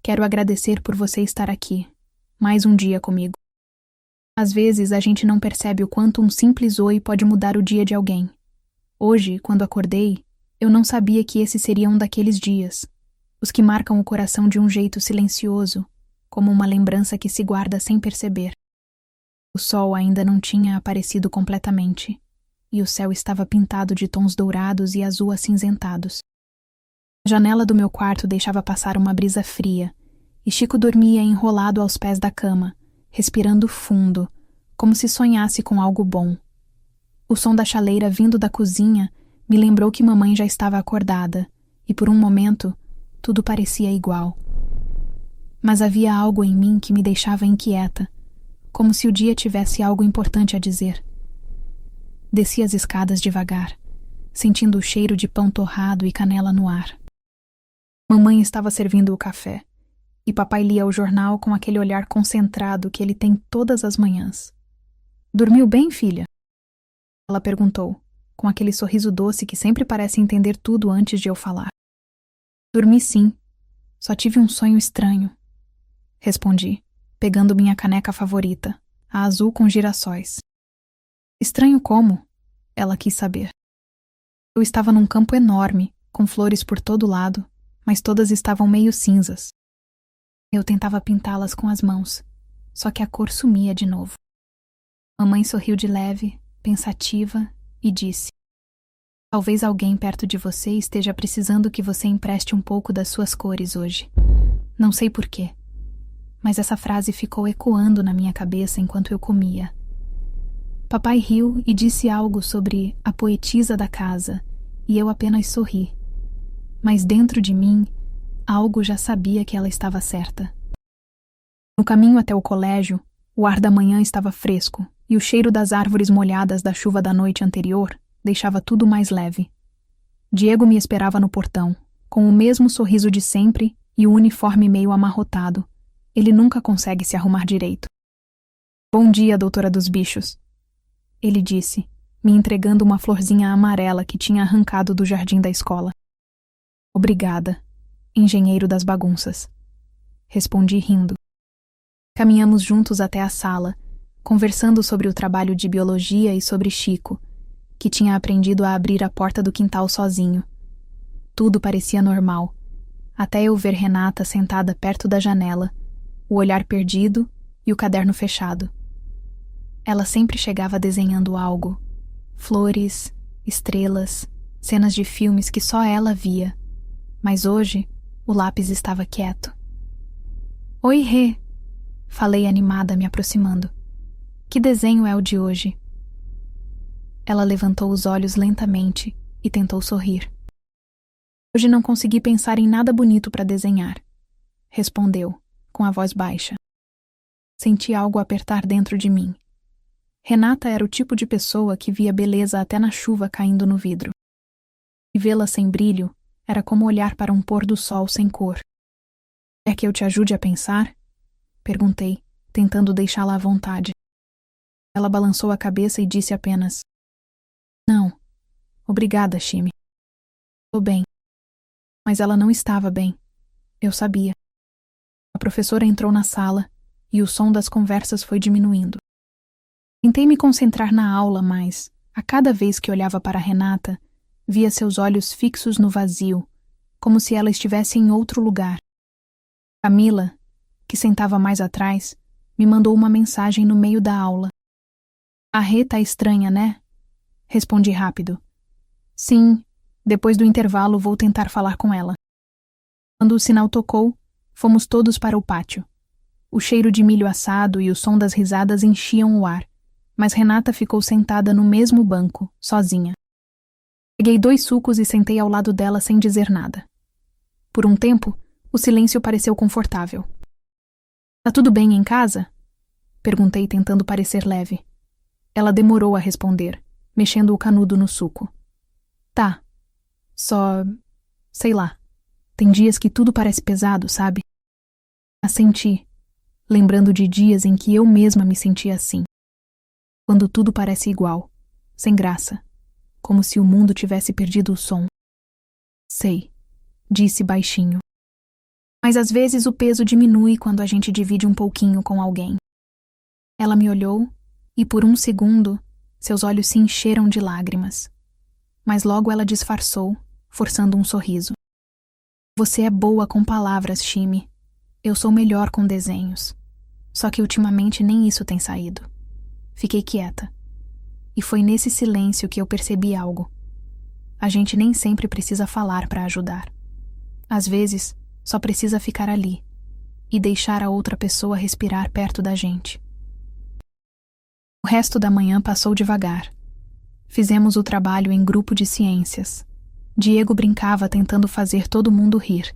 Quero agradecer por você estar aqui, mais um dia comigo. Às vezes a gente não percebe o quanto um simples oi pode mudar o dia de alguém. Hoje, quando acordei, eu não sabia que esse seria um daqueles dias, os que marcam o coração de um jeito silencioso, como uma lembrança que se guarda sem perceber. O sol ainda não tinha aparecido completamente, e o céu estava pintado de tons dourados e azul acinzentados. A janela do meu quarto deixava passar uma brisa fria, e Chico dormia enrolado aos pés da cama, respirando fundo, como se sonhasse com algo bom. O som da chaleira vindo da cozinha me lembrou que mamãe já estava acordada, e por um momento tudo parecia igual. Mas havia algo em mim que me deixava inquieta, como se o dia tivesse algo importante a dizer. Desci as escadas devagar, sentindo o cheiro de pão torrado e canela no ar. Mamãe estava servindo o café, e papai lia o jornal com aquele olhar concentrado que ele tem todas as manhãs. "Dormiu bem, filha?" Ela perguntou, com aquele sorriso doce que sempre parece entender tudo antes de eu falar. "Dormi sim, só tive um sonho estranho", respondi, pegando minha caneca favorita, a azul com girassóis. "Estranho como?" ela quis saber. Eu estava num campo enorme, com flores por todo lado, mas todas estavam meio cinzas. Eu tentava pintá-las com as mãos, só que a cor sumia de novo. Mamãe sorriu de leve, pensativa, e disse: "Talvez alguém perto de você esteja precisando que você empreste um pouco das suas cores hoje. Não sei por quê, mas essa frase ficou ecoando na minha cabeça enquanto eu comia." Papai riu e disse algo sobre a poetisa da casa, e eu apenas sorri. Mas dentro de mim, algo já sabia que ela estava certa. No caminho até o colégio, o ar da manhã estava fresco e o cheiro das árvores molhadas da chuva da noite anterior deixava tudo mais leve. Diego me esperava no portão, com o mesmo sorriso de sempre e o uniforme meio amarrotado. Ele nunca consegue se arrumar direito. "Bom dia, doutora dos bichos", ele disse, me entregando uma florzinha amarela que tinha arrancado do jardim da escola. "Obrigada, engenheiro das bagunças", respondi rindo. Caminhamos juntos até a sala, conversando sobre o trabalho de biologia e sobre Chico, que tinha aprendido a abrir a porta do quintal sozinho. Tudo parecia normal, até eu ver Renata sentada perto da janela, o olhar perdido e o caderno fechado. Ela sempre chegava desenhando algo: flores, estrelas, cenas de filmes que só ela via. Mas hoje, o lápis estava quieto. "Oi, Rê", falei animada, me aproximando. "Que desenho é o de hoje?" Ela levantou os olhos lentamente e tentou sorrir. "Hoje não consegui pensar em nada bonito para desenhar", respondeu, com a voz baixa. Senti algo apertar dentro de mim. Renata era o tipo de pessoa que via beleza até na chuva caindo no vidro. E vê-la sem brilho era como olhar para um pôr do sol sem cor. "Quer que eu te ajude a pensar?" perguntei, tentando deixá-la à vontade. Ela balançou a cabeça e disse apenas: "Não, obrigada, Chime. Estou bem." Mas ela não estava bem. Eu sabia. A professora entrou na sala e o som das conversas foi diminuindo. Tentei me concentrar na aula, mas, a cada vez que olhava para Renata, via seus olhos fixos no vazio, como se ela estivesse em outro lugar. Camila, que sentava mais atrás, me mandou uma mensagem no meio da aula. "A Rê tá estranha, né?" Respondi rápido. "Sim, depois do intervalo vou tentar falar com ela." Quando o sinal tocou, fomos todos para o pátio. O cheiro de milho assado e o som das risadas enchiam o ar, mas Renata ficou sentada no mesmo banco, sozinha. Peguei 2 sucos e sentei ao lado dela sem dizer nada. Por um tempo, o silêncio pareceu confortável. "Tá tudo bem em casa?" perguntei, tentando parecer leve. Ela demorou a responder, mexendo o canudo no suco. "Tá. Só... sei lá. Tem dias que tudo parece pesado, sabe?" Assenti, lembrando de dias em que eu mesma me sentia assim. Quando tudo parece igual, sem graça, como se o mundo tivesse perdido o som. "Sei", disse baixinho. Mas às vezes o peso diminui quando a gente divide um pouquinho com alguém. Ela me olhou e por um segundo seus olhos se encheram de lágrimas. Mas logo ela disfarçou, forçando um sorriso. Você é boa com palavras, Shimi. Eu sou melhor com desenhos. Só que ultimamente nem isso tem saído. Fiquei quieta. E foi nesse silêncio que eu percebi algo. A gente nem sempre precisa falar para ajudar. Às vezes, só precisa ficar ali e deixar a outra pessoa respirar perto da gente. O resto da manhã passou devagar. Fizemos o trabalho em grupo de ciências. Diego brincava tentando fazer todo mundo rir.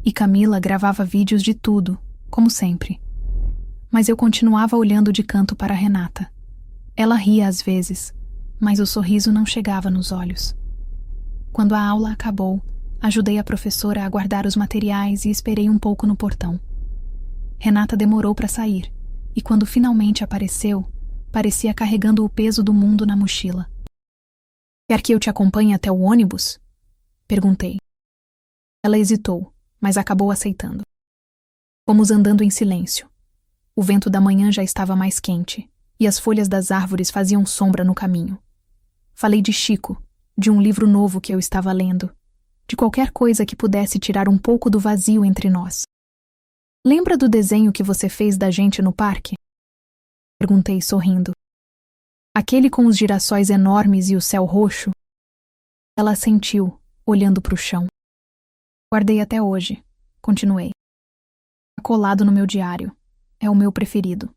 E Camila gravava vídeos de tudo, como sempre. Mas eu continuava olhando de canto para Renata. Ela ria às vezes, mas o sorriso não chegava nos olhos. Quando a aula acabou, ajudei a professora a guardar os materiais e esperei um pouco no portão. Renata demorou para sair, e quando finalmente apareceu, parecia carregando o peso do mundo na mochila. Quer que eu te acompanhe até o ônibus? Perguntei. Ela hesitou, mas acabou aceitando. Fomos andando em silêncio. O vento da manhã já estava mais quente, e as folhas das árvores faziam sombra no caminho. Falei de Chico, de um livro novo que eu estava lendo, de qualquer coisa que pudesse tirar um pouco do vazio entre nós. Lembra do desenho que você fez da gente no parque? Perguntei sorrindo. Aquele com os girassóis enormes e o céu roxo? Ela assentiu, olhando para o chão. Guardei até hoje, continuei. Tá colado no meu diário. É o meu preferido.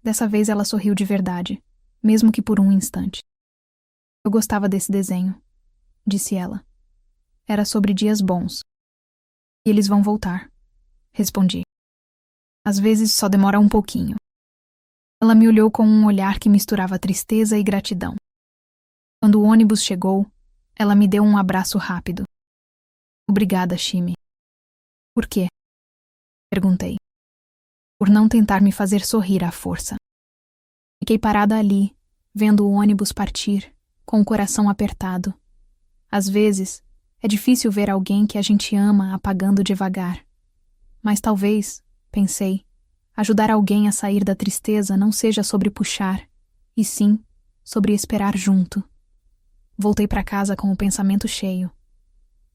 Dessa vez ela sorriu de verdade, mesmo que por um instante. Eu gostava desse desenho, disse ela. Era sobre dias bons. E eles vão voltar, respondi. Às vezes só demora um pouquinho. Ela me olhou com um olhar que misturava tristeza e gratidão. Quando o ônibus chegou, ela me deu um abraço rápido. Obrigada, Shimi. Por quê? Perguntei. Por não tentar me fazer sorrir à força. Fiquei parada ali, vendo o ônibus partir, com o coração apertado. Às vezes, é difícil ver alguém que a gente ama apagando devagar. Mas talvez, pensei, ajudar alguém a sair da tristeza não seja sobre puxar, e sim sobre esperar junto. Voltei para casa com o pensamento cheio.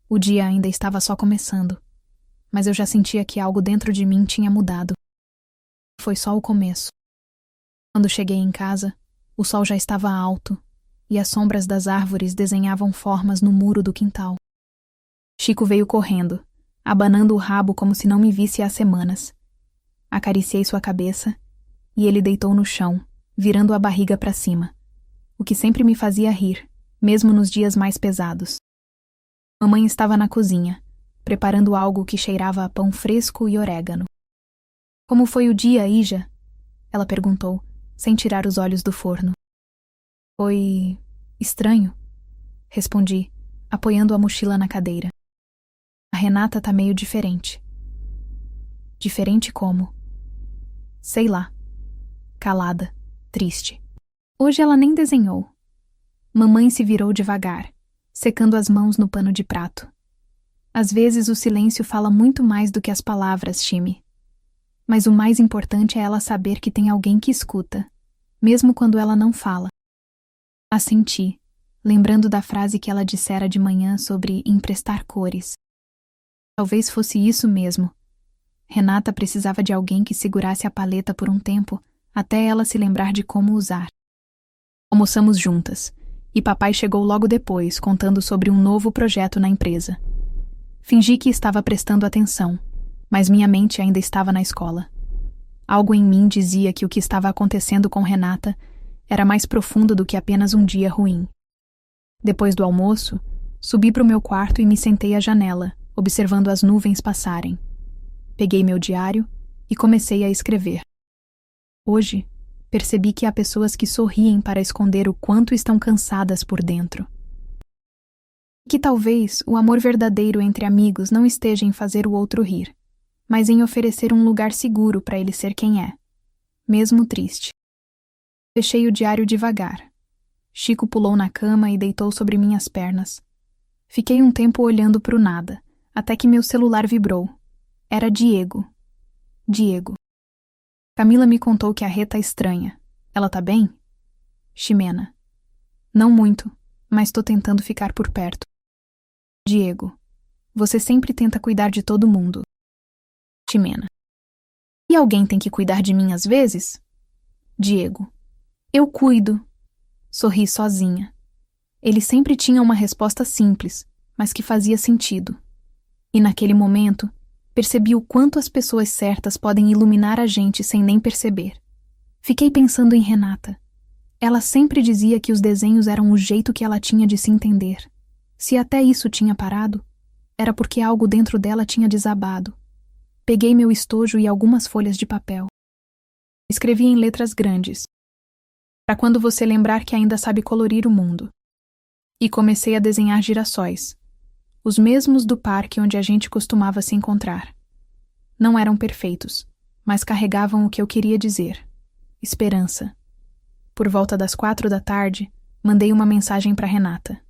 O dia ainda estava só começando, mas eu já sentia que algo dentro de mim tinha mudado. Foi só o começo. Quando cheguei em casa, o sol já estava alto e as sombras das árvores desenhavam formas no muro do quintal. Chico veio correndo, abanando o rabo como se não me visse há semanas. Acariciei sua cabeça e ele deitou no chão, virando a barriga para cima, o que sempre me fazia rir, mesmo nos dias mais pesados. Mamãe estava na cozinha, preparando algo que cheirava a pão fresco e orégano. Como foi o dia, Ija? Ela perguntou, sem tirar os olhos do forno. Foi estranho, respondi, apoiando a mochila na cadeira. A Renata tá meio diferente. Diferente como? Sei lá. Calada, triste. Hoje ela nem desenhou. Mamãe se virou devagar, secando as mãos no pano de prato. Às vezes o silêncio fala muito mais do que as palavras, Shimi. Mas o mais importante é ela saber que tem alguém que escuta, mesmo quando ela não fala. Assenti, lembrando da frase que ela dissera de manhã sobre emprestar cores. Talvez fosse isso mesmo. Renata precisava de alguém que segurasse a paleta por um tempo, até ela se lembrar de como usar. Almoçamos juntas, e papai chegou logo depois, contando sobre um novo projeto na empresa. Fingi que estava prestando atenção, mas minha mente ainda estava na escola. Algo em mim dizia que o que estava acontecendo com Renata era mais profundo do que apenas um dia ruim. Depois do almoço, subi para o meu quarto e me sentei à janela, observando as nuvens passarem. Peguei meu diário e comecei a escrever. Hoje, percebi que há pessoas que sorriem para esconder o quanto estão cansadas por dentro. Que talvez o amor verdadeiro entre amigos não esteja em fazer o outro rir, mas em oferecer um lugar seguro para ele ser quem é, mesmo triste. Fechei o diário devagar. Chico pulou na cama e deitou sobre minhas pernas. Fiquei um tempo olhando para o nada, até que meu celular vibrou. Era Diego. Diego. Camila me contou que a Rê tá estranha. Ela tá bem? Ximena. Não muito, mas tô tentando ficar por perto. Diego. Você sempre tenta cuidar de todo mundo. Ximena. E alguém tem que cuidar de mim às vezes? Diego. Eu cuido. Sorri sozinha. Ele sempre tinha uma resposta simples, mas que fazia sentido. E naquele momento, percebi o quanto as pessoas certas podem iluminar a gente sem nem perceber. Fiquei pensando em Renata. Ela sempre dizia que os desenhos eram o jeito que ela tinha de se entender. Se até isso tinha parado, era porque algo dentro dela tinha desabado. Peguei meu estojo e algumas folhas de papel. Escrevi em letras grandes, para quando você lembrar que ainda sabe colorir o mundo. E comecei a desenhar girassóis, os mesmos do parque onde a gente costumava se encontrar. Não eram perfeitos, mas carregavam o que eu queria dizer: esperança. Por volta das 4 da tarde, mandei uma mensagem para Renata.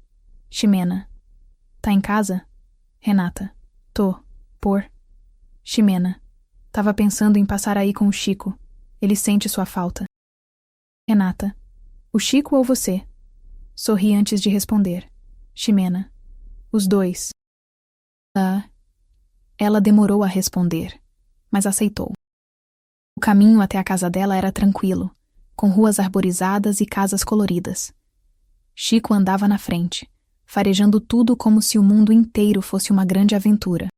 Ximena. Tá em casa? Renata. Tô. Por. Ximena. Tava pensando em passar aí com o Chico. Ele sente sua falta. Renata. O Chico ou você? Sorri antes de responder. Ximena. Os dois. Ah. Ela demorou a responder, mas aceitou. O caminho até a casa dela era tranquilo, com ruas arborizadas e casas coloridas. Chico andava na frente, farejando tudo como se o mundo inteiro fosse uma grande aventura.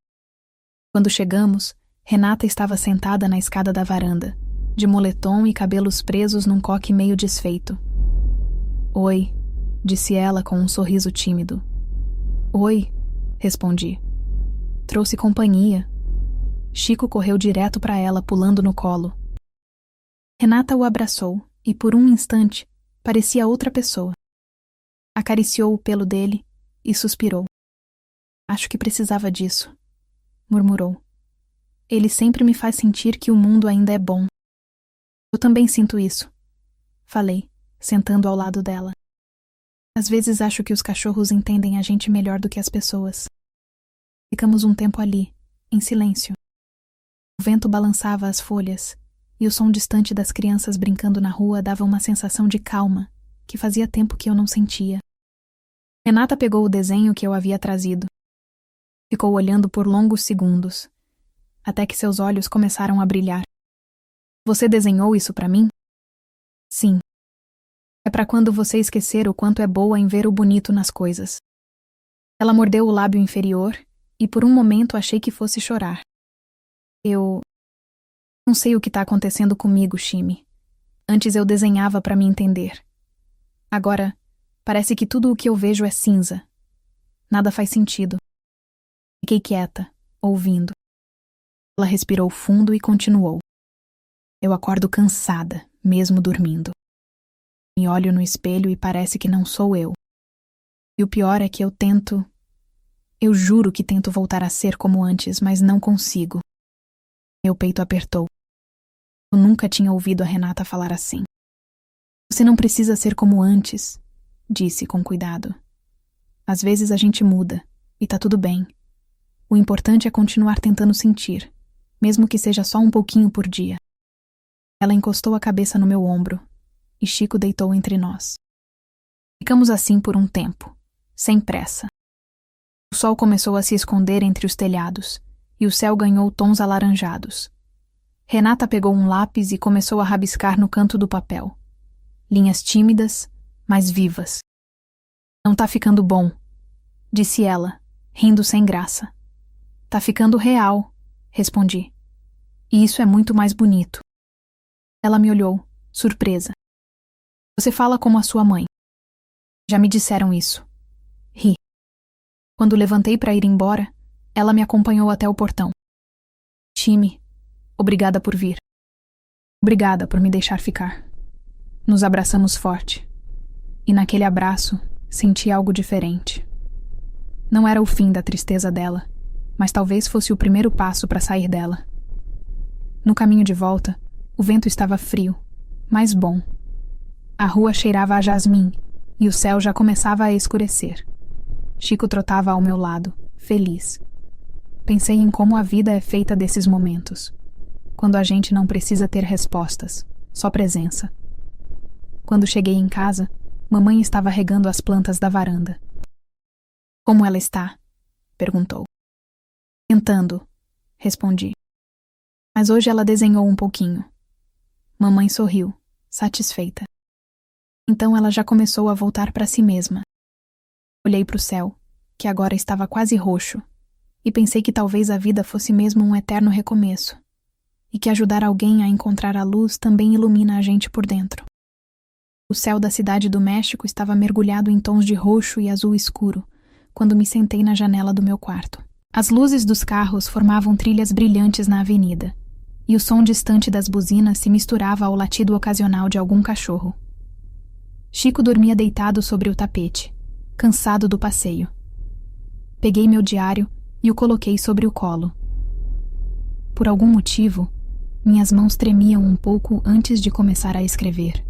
Quando chegamos, Renata estava sentada na escada da varanda, de moletom e cabelos presos num coque meio desfeito. Oi, disse ela com um sorriso tímido. Oi, respondi. Trouxe companhia. Chico correu direto para ela, pulando no colo. Renata o abraçou e, por um instante, parecia outra pessoa. Acariciou o pelo dele e suspirou. Acho que precisava disso, murmurou. Ele sempre me faz sentir que o mundo ainda é bom. Eu também sinto isso, falei, sentando ao lado dela. Às vezes acho que os cachorros entendem a gente melhor do que as pessoas. Ficamos um tempo ali, em silêncio. O vento balançava as folhas e o som distante das crianças brincando na rua dava uma sensação de calma que fazia tempo que eu não sentia. Renata pegou o desenho que eu havia trazido. Ficou olhando por longos segundos, até que seus olhos começaram a brilhar. Você desenhou isso para mim? Sim. É para quando você esquecer o quanto é boa em ver o bonito nas coisas. Ela mordeu o lábio inferior e por um momento achei que fosse chorar. Eu não sei o que está acontecendo comigo, Chime. Antes eu desenhava para me entender. Agora, parece que tudo o que eu vejo é cinza. Nada faz sentido. Fiquei quieta, ouvindo. Ela respirou fundo e continuou. Eu acordo cansada, mesmo dormindo. Me olho no espelho e parece que não sou eu. E o pior é que eu juro que tento voltar a ser como antes, mas não consigo. Meu peito apertou. Eu nunca tinha ouvido a Renata falar assim. Você não precisa ser como antes, disse com cuidado. Às vezes a gente muda, e tá tudo bem. O importante é continuar tentando sentir, mesmo que seja só um pouquinho por dia. Ela encostou a cabeça no meu ombro, e Chico deitou entre nós. Ficamos assim por um tempo, sem pressa. O sol começou a se esconder entre os telhados, e o céu ganhou tons alaranjados. Renata pegou um lápis e começou a rabiscar no canto do papel. Linhas tímidas, mas vivas. Não tá ficando bom, disse ela, rindo sem graça. Tá ficando real, respondi. E isso é muito mais bonito. Ela me olhou, surpresa. Você fala como a sua mãe. Já me disseram isso. Ri. Quando levantei para ir embora, ela me acompanhou até o portão. Chime, obrigada por vir. Obrigada por me deixar ficar. Nos abraçamos forte. E naquele abraço, senti algo diferente. Não era o fim da tristeza dela, mas talvez fosse o primeiro passo para sair dela. No caminho de volta, o vento estava frio, mas bom. A rua cheirava a jasmim e o céu já começava a escurecer. Chico trotava ao meu lado, feliz. Pensei em como a vida é feita desses momentos, quando a gente não precisa ter respostas, só presença. Quando cheguei em casa, mamãe estava regando as plantas da varanda. Como ela está? Perguntou. Tentando, respondi. Mas hoje ela desenhou um pouquinho. Mamãe sorriu, satisfeita. Então ela já começou a voltar para si mesma. Olhei para o céu, que agora estava quase roxo, e pensei que talvez a vida fosse mesmo um eterno recomeço, e que ajudar alguém a encontrar a luz também ilumina a gente por dentro. O céu da cidade do México estava mergulhado em tons de roxo e azul escuro, quando me sentei na janela do meu quarto. As luzes dos carros formavam trilhas brilhantes na avenida, e o som distante das buzinas se misturava ao latido ocasional de algum cachorro. Chico dormia deitado sobre o tapete, cansado do passeio. Peguei meu diário e o coloquei sobre o colo. Por algum motivo, minhas mãos tremiam um pouco antes de começar a escrever.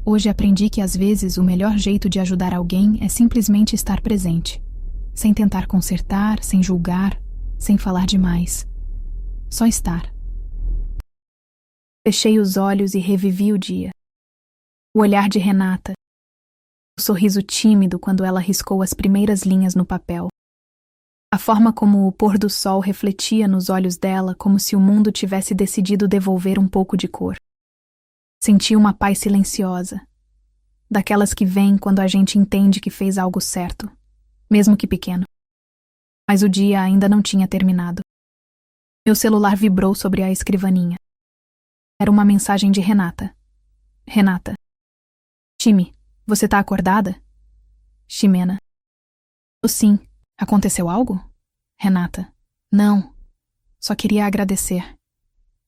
Hoje aprendi que às vezes o melhor jeito de ajudar alguém é simplesmente estar presente, sem tentar consertar, sem julgar, sem falar demais. Só estar. Fechei os olhos e revivi o dia. O olhar de Renata, o sorriso tímido quando ela riscou as primeiras linhas no papel. A forma como o pôr do sol refletia nos olhos dela, como se o mundo tivesse decidido devolver um pouco de cor. Senti uma paz silenciosa, daquelas que vêm quando a gente entende que fez algo certo, mesmo que pequeno. Mas o dia ainda não tinha terminado. Meu celular vibrou sobre a escrivaninha. Era uma mensagem de Renata. Renata. Chime, você tá acordada? Ximena. Sim. Aconteceu algo? Renata. Não. Só queria agradecer.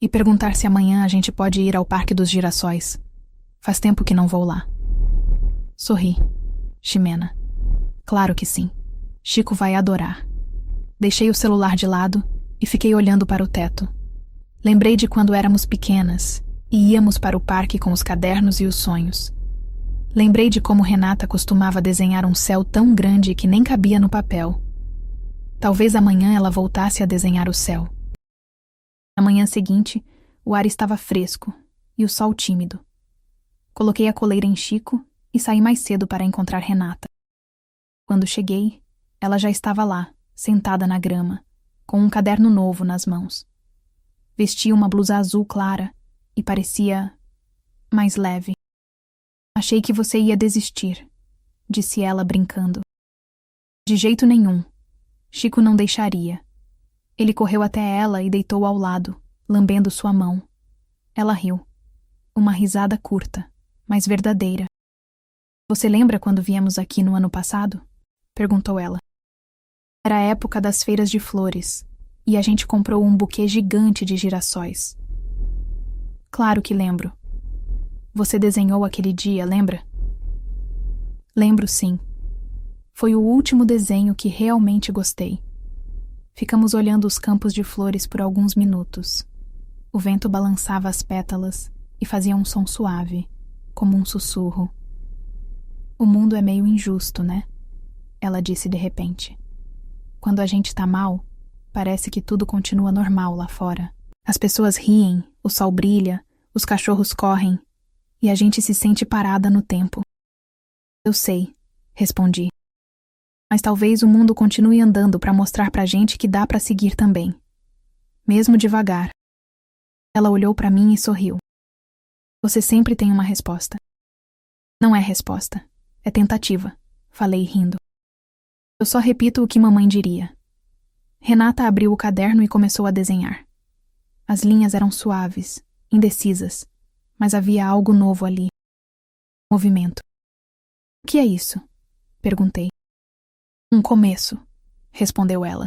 E perguntar se amanhã a gente pode ir ao Parque dos Girassóis. Faz tempo que não vou lá. Sorri. Ximena. Claro que sim. Chico vai adorar. Deixei o celular de lado e fiquei olhando para o teto. Lembrei de quando éramos pequenas e íamos para o parque com os cadernos e os sonhos. Lembrei de como Renata costumava desenhar um céu tão grande que nem cabia no papel. Talvez amanhã ela voltasse a desenhar o céu. Na manhã seguinte, o ar estava fresco e o sol tímido. Coloquei a coleira em Chico e saí mais cedo para encontrar Renata. Quando cheguei, ela já estava lá, sentada na grama, com um caderno novo nas mãos. Vestia uma blusa azul clara e parecia mais leve. Achei que você ia desistir, disse ela brincando. De jeito nenhum. Chico não deixaria. Ele correu até ela e deitou ao lado, lambendo sua mão. Ela riu. Uma risada curta, mas verdadeira. Você lembra quando viemos aqui no ano passado? Perguntou ela. Era a época das feiras de flores, e a gente comprou um buquê gigante de girassóis. Claro que lembro. Você desenhou aquele dia, lembra? Lembro, sim. Foi o último desenho que realmente gostei. Ficamos olhando os campos de flores por alguns minutos. O vento balançava as pétalas e fazia um som suave, como um sussurro. O mundo é meio injusto, né? Ela disse de repente. Quando a gente tá mal, parece que tudo continua normal lá fora. As pessoas riem, o sol brilha, os cachorros correm, e a gente se sente parada no tempo. Eu sei, respondi. Mas talvez o mundo continue andando para mostrar pra gente que dá pra seguir também. Mesmo devagar. Ela olhou pra mim e sorriu. Você sempre tem uma resposta. Não é resposta, é tentativa, falei rindo. Eu só repito o que mamãe diria. Renata abriu o caderno e começou a desenhar. As linhas eram suaves, indecisas, mas havia algo novo ali. Movimento. O que é isso? Perguntei. Um começo, respondeu ela.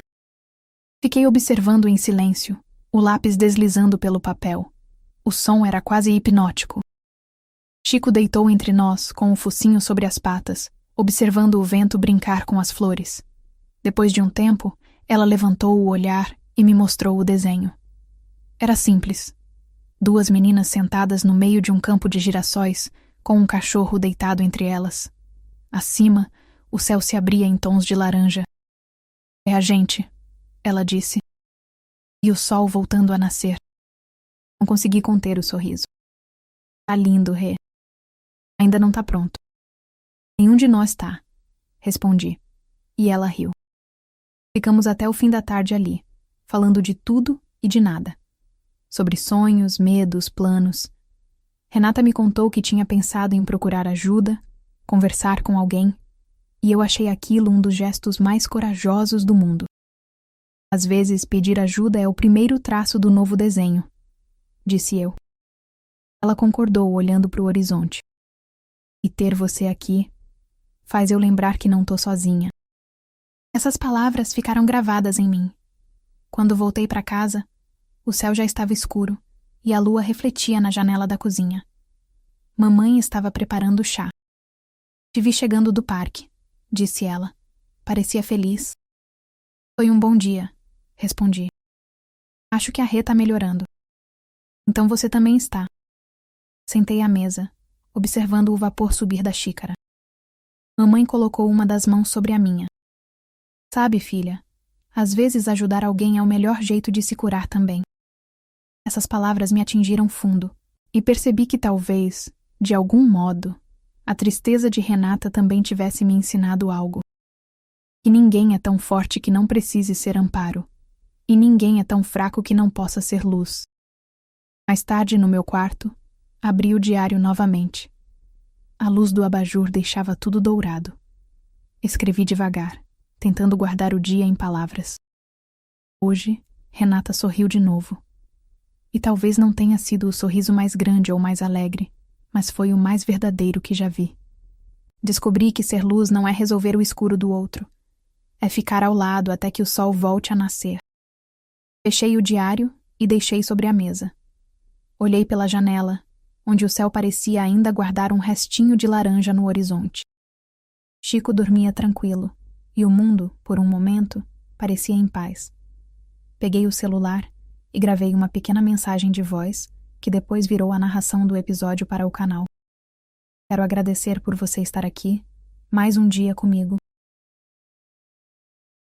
Fiquei observando em silêncio, o lápis deslizando pelo papel. O som era quase hipnótico. Chico deitou entre nós, com o focinho sobre as patas, observando o vento brincar com as flores. Depois de um tempo, ela levantou o olhar e me mostrou o desenho. Era simples. 2 meninas sentadas no meio de um campo de girassóis, com um cachorro deitado entre elas. Acima, o céu se abria em tons de laranja. É a gente, ela disse. E o sol voltando a nascer. Não consegui conter o sorriso. Tá lindo, Rê. Ainda não tá pronto. Nenhum de nós tá, respondi. E ela riu. Ficamos até o fim da tarde ali, falando de tudo e de nada. Sobre sonhos, medos, planos. Renata me contou que tinha pensado em procurar ajuda, conversar com alguém, e eu achei aquilo um dos gestos mais corajosos do mundo. Às vezes, pedir ajuda é o primeiro traço do novo desenho, disse eu. Ela concordou, olhando para o horizonte. E ter você aqui faz eu lembrar que não tô sozinha. Essas palavras ficaram gravadas em mim. Quando voltei para casa, o céu já estava escuro e a lua refletia na janela da cozinha. Mamãe estava preparando o chá. Te vi chegando do parque, disse ela. Parecia feliz. Foi um bom dia, respondi. Acho que a Rê tá melhorando. Então você também está. Sentei à mesa, observando o vapor subir da xícara. Mamãe colocou uma das mãos sobre a minha. Sabe, filha, às vezes ajudar alguém é o melhor jeito de se curar também. Essas palavras me atingiram fundo, e percebi que talvez, de algum modo, a tristeza de Renata também tivesse me ensinado algo. Que ninguém é tão forte que não precise ser amparo, e ninguém é tão fraco que não possa ser luz. Mais tarde, no meu quarto, abri o diário novamente. A luz do abajur deixava tudo dourado. Escrevi devagar, tentando guardar o dia em palavras. Hoje, Renata sorriu de novo. E talvez não tenha sido o sorriso mais grande ou mais alegre, mas foi o mais verdadeiro que já vi. Descobri que ser luz não é resolver o escuro do outro. É ficar ao lado até que o sol volte a nascer. Fechei o diário e deixei sobre a mesa. Olhei pela janela, onde o céu parecia ainda guardar um restinho de laranja no horizonte. Chico dormia tranquilo, e o mundo, por um momento, parecia em paz. Peguei o celular e gravei uma pequena mensagem de voz, que depois virou a narração do episódio para o canal. Quero agradecer por você estar aqui, mais um dia comigo,